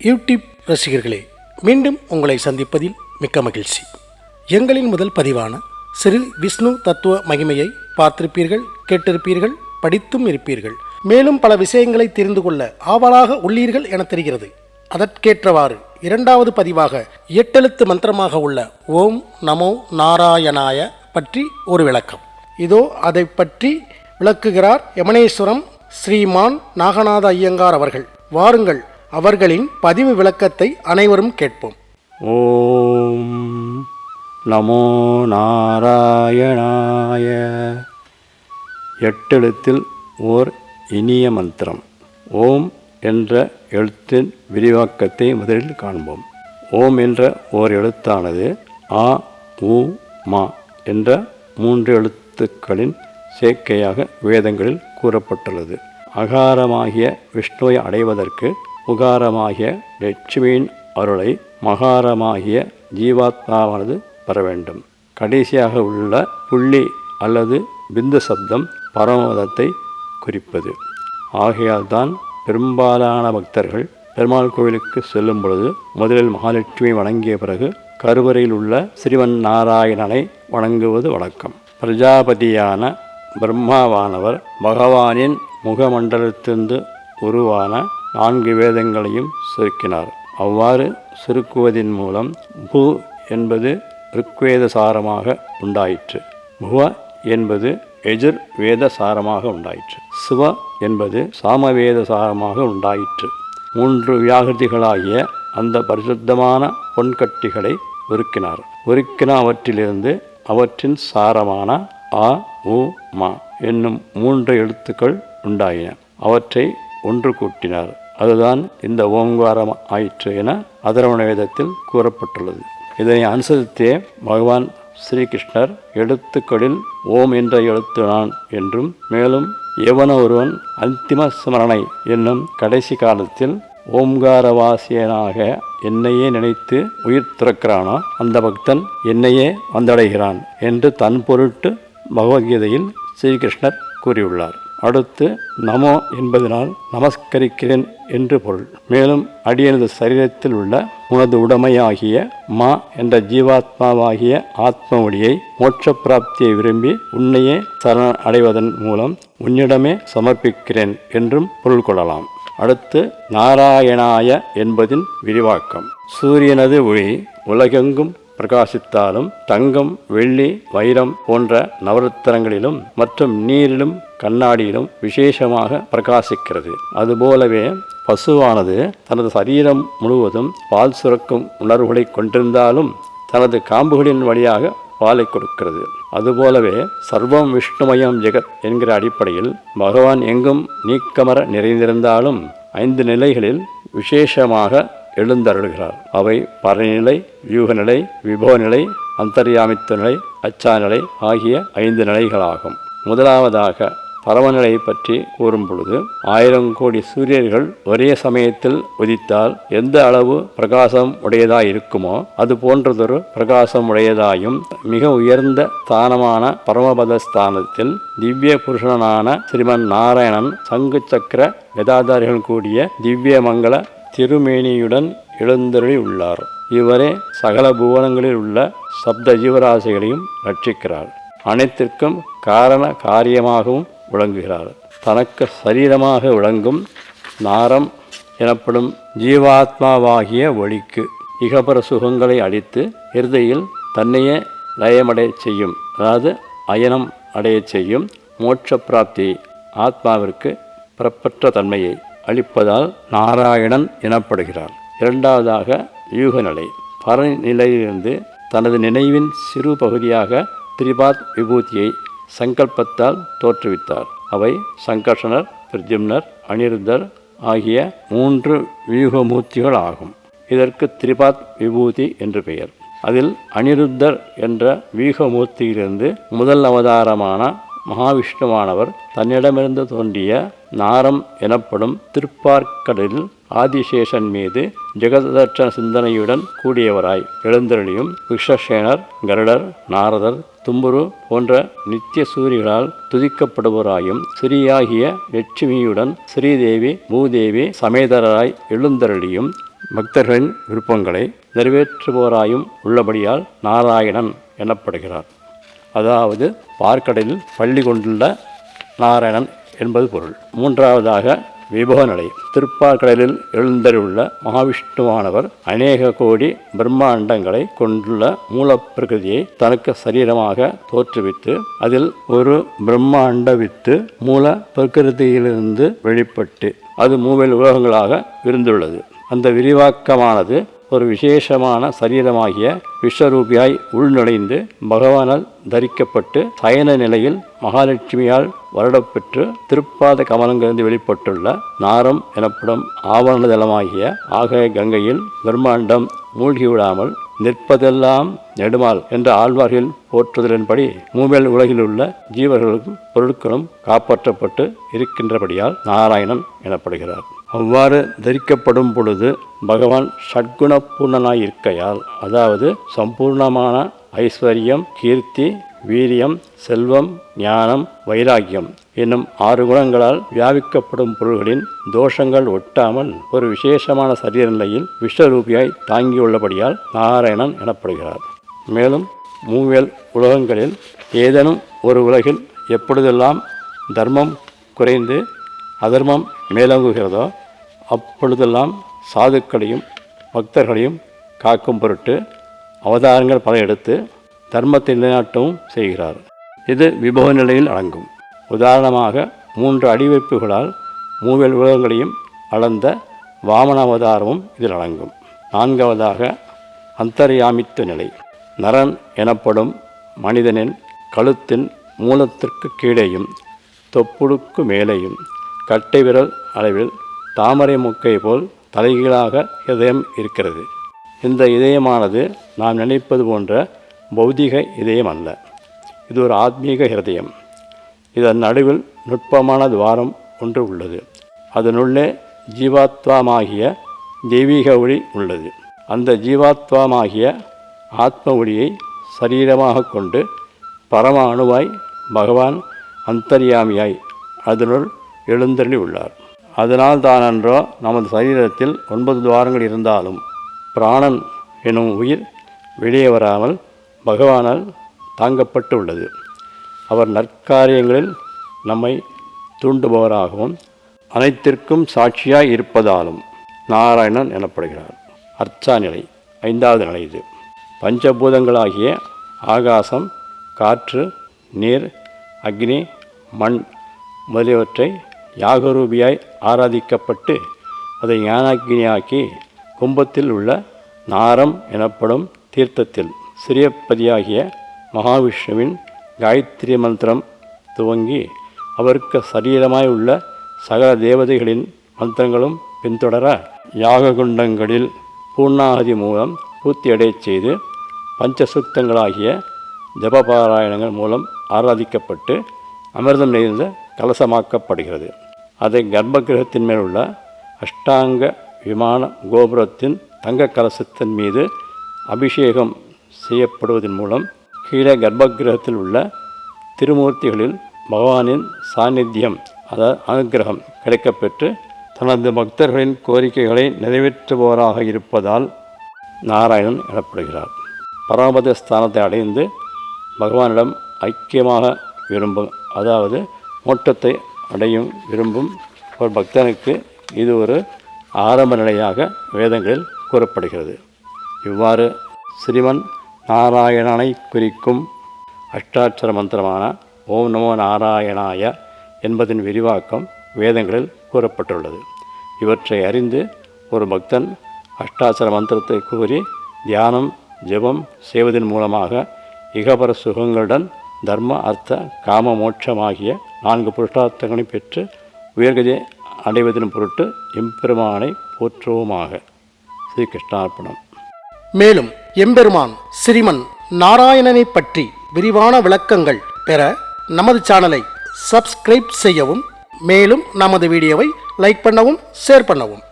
YouTube ரசிகர்களே, மீண்டும் உங்களை சந்திப்பதில் மிக்க மகிழ்ச்சி. எங்களின் முதல் பதிவான ஸ்ரீ விஷ்ணு தத்துவ மகிமையை பார்த்திருப்பீர்கள், கேட்டிருப்பீர்கள், படித்தும் இருப்பீர்கள். மேலும் பல விஷயங்களை தெரிந்து கொள்ள ஆவலாக உள்ளீர்கள் என தெரிகிறது. அதற்கேற்றவாறு இரண்டாவது பதிவாக 8 எழுத்து மந்திரமாக உள்ள ஓம் நமோ நாராயணாய பற்றி ஒரு விளக்கம். இதோ அதை பற்றி விளக்குகிறார் யமனேஸ்வரம் ஸ்ரீமான் நாகநாத ஐயங்கார் அவர்கள். வாருங்கள், அவர்களின் பதிவு விளக்கத்தை அனைவரும் கேட்போம். ஓம் நமோ நாராயணாய. 8 எழுத்தில் ஓர் இனிய மந்திரம். ஓம் என்ற எழுத்தின் விரிவாக்கத்தை முதலில் காண்போம். ஓம் என்ற ஓர் எழுத்தானது ஆ உ மா என்ற 3 எழுத்துக்களின் சேர்க்கையாக வேதங்களில் கூறப்பட்டுள்ளது. அகாரமாகிய விஷ்ணுவை அடைவதற்கு உகாரமாகிய லட்சுமியின் அருளை மகாரமாகிய ஜீவாத்மாவானது பெற வேண்டும். கடைசியாக உள்ள புள்ளி அல்லது பிந்து சப்தம் பரமபதத்தை குறிப்பது. ஆகையால் தான் பெரும்பாலான பக்தர்கள் பெருமாள் கோவிலுக்கு செல்லும் பொழுது முதலில் மகாலட்சுமி வணங்கிய பிறகு கருவறையில் உள்ள ஸ்ரீமன் நாராயணனை வணங்குவது வழக்கம். பிரஜாபதியான பிரம்மாவானவர் பகவானின் முகமண்டலத்திலிருந்து உருவான 4 வேதங்களையும் சுருக்கினார். அவ்வாறு சுருக்குவதின் மூலம் பூ என்பது ருக்வேத சாரமாக உண்டாயிற்று, புவ என்பது எஜுர் வேத சாரமாக உண்டாயிற்று, சிவ என்பது சாமவேத சாரமாக உண்டாயிற்று. 3 வியாகிருதிகளாகிய அந்த பரிசுத்தமான பொன்கட்டிகளை உருக்கினார். உருக்கின அவற்றிலிருந்து அவற்றின் சாரமான ஆ உ மா என்னும் 3 எழுத்துக்கள் உண்டாயின. அவற்றை ஒன்று கூட்டினார். அதுதான் இந்த ஓங்காரம் ஆயிற்று என அதர்வண வேதத்தில் கூறப்பட்டுள்ளது. இதனை அனுசரித்தே பகவான் ஸ்ரீகிருஷ்ணர் எழுத்துக்களில் ஓம் என்ற எழுத்து நான் என்றும், மேலும் எவன ஒருவன் அந்திம ஸ்மரணை என்னும் கடைசி காலத்தில் ஓம்காரவாசியனாக என்னையே நினைத்து உயிர் துறக்கிறானோ அந்த பக்தன் என்னையே வந்தடைகிறான் என்று தன் பொருட்டு பகவத்கீதையில் ஸ்ரீகிருஷ்ணர் கூறியுள்ளார். அடுத்து நமோ என்பதனால் நமஸ்கரிக்கிறேன் என்று பொருள். மேலும் அடியனது சரீரத்தில் உள்ள உனது உடைமையாகிய மா என்ற ஜீவாத்மாவாகிய ஆத்ம ஒளியை மோட்ச பிராப்தியை விரும்பி உன்னையே சரண் அடைவதன் மூலம் உன்னிடமே சமர்ப்பிக்கிறேன் என்றும் பொருள் கொள்ளலாம். அடுத்து நாராயணாய என்பதின் விரிவாக்கம். சூரியனது ஒளி உலகெங்கும் பிரகாசித்தாலும் தங்கம், வெள்ளி, வைரம் போன்ற நவரத்தினங்களிலும் மற்றும் நீரிலும் கண்ணாடியிலும் விசேஷமாக பிரகாசிக்கிறது. அதுபோலவே பசுவானது தனது சரீரம் முழுவதும் பால் சுரக்கும் உணர்வுகளை கொண்டிருந்தாலும் தனது காம்புகளின் வழியாக பாலை கொடுக்கிறது. அதுபோலவே சர்வம் விஷ்ணுமயம் ஜெகத் என்கிற அடிப்படையில் பகவான் எங்கும் நீக்கமர நிறைந்திருந்தாலும் 5 நிலைகளில் விசேஷமாக எழுந்தருளுகிறார். அவை பரநிலை, வியூகநிலை, விபவநிலை, அந்தர்யாமித்துவ நிலை, அச்சாநிலை ஆகிய 5 நிலைகளாகும். முதலாவதாக பரமநிலை பற்றி கூறும் பொழுது 1000 கோடி சூரியர்கள் ஒரே சமயத்தில் உதித்தால் எந்த அளவு பிரகாசம் உடையதாய் இருக்குமோ அது போன்றதொரு பிரகாசம் உடையதாயும் மிக உயர்ந்த ஸ்தானமான பரமபத ஸ்தானத்தில் திவ்ய புருஷனான ஸ்ரீமன் நாராயணன் சங்கு சக்கர கதாதாரிகள் கூடிய திவ்ய மங்கள திருமேனியுடன் எழுந்தருளி உள்ளார். இவரே சகல புவனங்களில் உள்ள சப்த ஜீவராசிகளையும் ரட்சிக்கிறார். அனைத்திற்கும் காரண காரியமாகவும் விளங்குகிறார். தனக்கு சரீரமாக விளங்கும் நாரம் எனப்படும் ஜீவாத்மாவாகிய ஒளிக்கு இகபர சுகங்களை அளித்து இறுதியில் தன்னையே லயமடைய செய்யும், அதாவது அயனம் அடைய செய்யும் மோட்ச பிராப்தி ஆத்மாவிற்கு பிறப்பற்ற தன்மையை அளிப்பதால் நாராயணன் எனப்படுகிறார். இரண்டாவதாக யூகநிலை. பரநிலையிலிருந்து தனது நினைவின் சிறு பகுதியாக திரிபாத் விபூதியை சங்கல்பத்தால் தோற்றுவித்தார். அவை சங்கர்ஷனர், பிரத்யும்னர், அனிருத்தர் ஆகிய 3 வியூகமூர்த்திகள் ஆகும். இதற்கு திரிபாத் விபூதி என்று பெயர். அதில் அனிருத்தர் என்ற வியூகமூர்த்தியிலிருந்து முதல் அவதாரமான மகாவிஷ்ணுவானவர் தன்னிடமிருந்து தோன்றிய நாரம் எனப்படும் திருப்பார்க்கடலில் ஆதிசேஷன் மீது ஜெகதர்ஷன சிந்தனையுடன் கூடியவராய் எழுந்தருளியும் விஸ்வசேனர், கருடர், நாரதர், தும்புரு போன்ற நித்திய சூரிகளால் துதிக்கப்படுவராயும் ஸ்ரீயாகிய லட்சுமியுடன் ஸ்ரீதேவி பூதேவி சமேதராய் எழுந்தருளியும் பக்தர்களின் விருப்பங்களை நிறைவேற்றுபவராயும் உள்ளபடியால் நாராயணன் எனப்படுகிறார். அதாவது பார்க்கடலில் பள்ளி கொண்டுள்ள நாராயணன் என்பது பொருள். மூன்றாவதாக விபவநிலை. திருப்பார்கடலில் எழுந்தருள்ள மகாவிஷ்ணுவானவர் அநேக கோடி பிரம்மாண்டங்களை கொண்டுள்ள மூலப்பிரகிருதியை தனக்கு சரீரமாக தோற்றுவித்து அதில் ஒரு பிரம்மாண்ட வித்து மூல பிரகிருதியிலிருந்து வெளிப்பட்டு அது மூவேல் உலகங்களாக விரிந்துள்ளது. அந்த விரிவாக்கமானது ஒரு விசேஷமான சரீரமாகிய விஸ்வரூபியாய் உள்நுழைந்து பகவானால் தரிக்கப்பட்டு சயன நிலையில் மகாலட்சுமியால் வருடப்பெற்று திருப்பாத கமலங்களிலிருந்து வெளிப்பட்டுள்ள நாரம் எனப்படும் ஆவரணதலமாகிய ஆகாய கங்கையில் பிரம்மாண்டம் மூழ்கிவிடாமல் நிற்பதெல்லாம் நெடுமால் என்ற ஆழ்வார்கள் போற்றுதலின்படி மூவேல் உலகில் உள்ள ஜீவர்களும் பொருட்களும் காப்பாற்றப்பட்டு இருக்கின்றபடியால் நாராயணன் எனப்படுகிறார். அவ்வாறு தரிக்கப்படும் பொழுது பகவான் ஷட்குண பூர்ணனாயிருக்கையால், அதாவது சம்பூர்ணமான ஐஸ்வர்யம், கீர்த்தி, வீரியம், செல்வம், ஞானம், வைராக்கியம் என்னும் 6 குணங்களால் வியாபிக்கப்படும் பொருள்களின் தோஷங்கள் ஒட்டாமல் ஒரு விசேஷமான சரீர நிலையில் விஸ்வரூபியாய் தாங்கியுள்ளபடியால் நாராயணன் எனப்படுகிறார். மேலும் மூவேல் உலகங்களில் ஏதேனும் ஒரு உலகில் எப்பொழுதெல்லாம் தர்மம் குறைந்து அதர்மம் மேலோங்குகிறதோ அப்பொழுதெல்லாம் சாதுக்களையும் பக்தர்களையும் காக்கும் பொருட்டு அவதாரங்கள் பல எடுத்து தர்மத்தை நிலைநாட்டவும் செய்கிறார். இது விபவ நிலையில் அடங்கும். உதாரணமாக 3 அடிவைப்புகளால் மூவேல் உலகங்களையும் அளந்த வாமன அவதாரமும் இதில் அடங்கும். 4வதாக அந்தர்யாமித்துவ நிலை. நரன் எனப்படும் மனிதனின் கழுத்தின் மூலத்திற்கு கீழேயும் தொப்புளுக்கு மேலேயும் கட்டை விரல் அளவில் தாமரை மொக்கை போல் தலைகீழாக இதயம் இருக்கிறது. இந்த இதயமானது நாம் நினைப்பது போன்ற பௌதிக இதயம் அல்ல. இது ஒரு ஆத்மீக ஹிருதயம். இதன் நடுவில் நுட்பமான துவாரம் ஒன்று உள்ளது. அதனுள்ளே ஜீவாத்வாமாகிய தெய்வீக ஒளி உள்ளது. அந்த ஜீவாத்வாமாகிய ஆத்ம ஒளியை சரீரமாக கொண்டு பரம அணுவாய் பகவான் அந்தர்யாமியாய் அதனுள் எழுந்தருளி உள்ளார். அதனால் தானன்றோ நமது சரீரத்தில் 9 துவாரங்கள் இருந்தாலும் பிராணன் எனும் உயிர் வெளியே வராமல் பகவானால் தாங்கப்பட்டு உள்ளது. அவர் நற்காரியங்களில் நம்மை தூண்டுபவராகவும் அனைத்திற்கும் சாட்சியாய் இருப்பதாலும் நாராயணன் எனப்படுகிறார். அர்ச்சா நிலை 5வது நிலை. இது பஞ்சபூதங்களாகிய ஆகாசம், காற்று, நீர், அக்னி, மண் முதலியவற்றை யாகரூபியாய் ஆராதிக்கப்பட்டு அதை ஞானாக்னியாக்கி கும்பத்தில் உள்ள நாரம் எனப்படும் தீர்த்தத்தில் சிறியப்பதியாகிய மகாவிஷ்ணுவின் காயத்ரி மந்திரம் துவங்கி அவருக்கு சரீரமாய் உள்ள சகல தேவதைகளின் மந்திரங்களும் பின்தொடர யாக குண்டங்களில் பூர்ணாகதி மூலம் பூர்த்தியடையச் செய்து பஞ்சசுத்தங்களாகிய ஜபபாராயணங்கள் மூலம் ஆராதிக்கப்பட்டு அமிர்தம் நிறைந்த கலசமாக்கப்படுகிறது. அதை கர்ப்பகிரகத்தின் மேல் உள்ள அஷ்டாங்க விமான கோபுரத்தின் தங்க கலசத்தின் மீது அபிஷேகம் செய்யப்படுவதன் மூலம் கீழே கர்ப்பகிரகத்தில் உள்ள திருமூர்த்திகளில் பகவானின் சாநித்தியம், அதாவது அனுக்கிரகம் கிடைக்கப்பெற்று தனது பக்தர்களின் கோரிக்கைகளை நிறைவேற்றுபவராக இருப்பதால் நாராயணன் எனப்படுகிறார். பரமபத ஸ்தானத்தை அடைந்து பகவானிடம் ஐக்கியமாக விரும்பும், அதாவது மோட்சத்தை அடையும் விரும்பும் ஒரு பக்தனுக்கு இது ஒரு ஆரம்ப நிலையாக வேதங்களில் கூறப்படுகிறது. இவ்வாறு ஸ்ரீமன் நாராயணனை குறிக்கும் அஷ்டாட்சர மந்திரமான ஓம் நமோ நாராயணாய என்பதின் விரிவாக்கம் வேதங்களில் கூறப்பட்டுள்ளது. இவற்றை அறிந்து ஒரு பக்தன் அஷ்டாட்சர மந்திரத்தை கூறி தியானம் ஜெபம் செய்வதன் மூலமாக இகபர சுகங்களுடன் தர்ம அர்த்த காம மோட்சமாகிய 4 புருஷார்த்தங்களை பெற்று உயர்கதியை அடைவதன் பொருட்டு எம்பெருமானை போற்றுவோமாக. ஸ்ரீ கிருஷ்ணார்ப்பணம். மேலும் எம்பெருமான் ஸ்ரீமன் நாராயணனை பற்றி விரிவான விளக்கங்கள் பெற நமது சேனலை சப்ஸ்கிரைப் செய்யவும், மேலும் நமது வீடியோவை லைக் பண்ணவும், ஷேர் பண்ணவும்.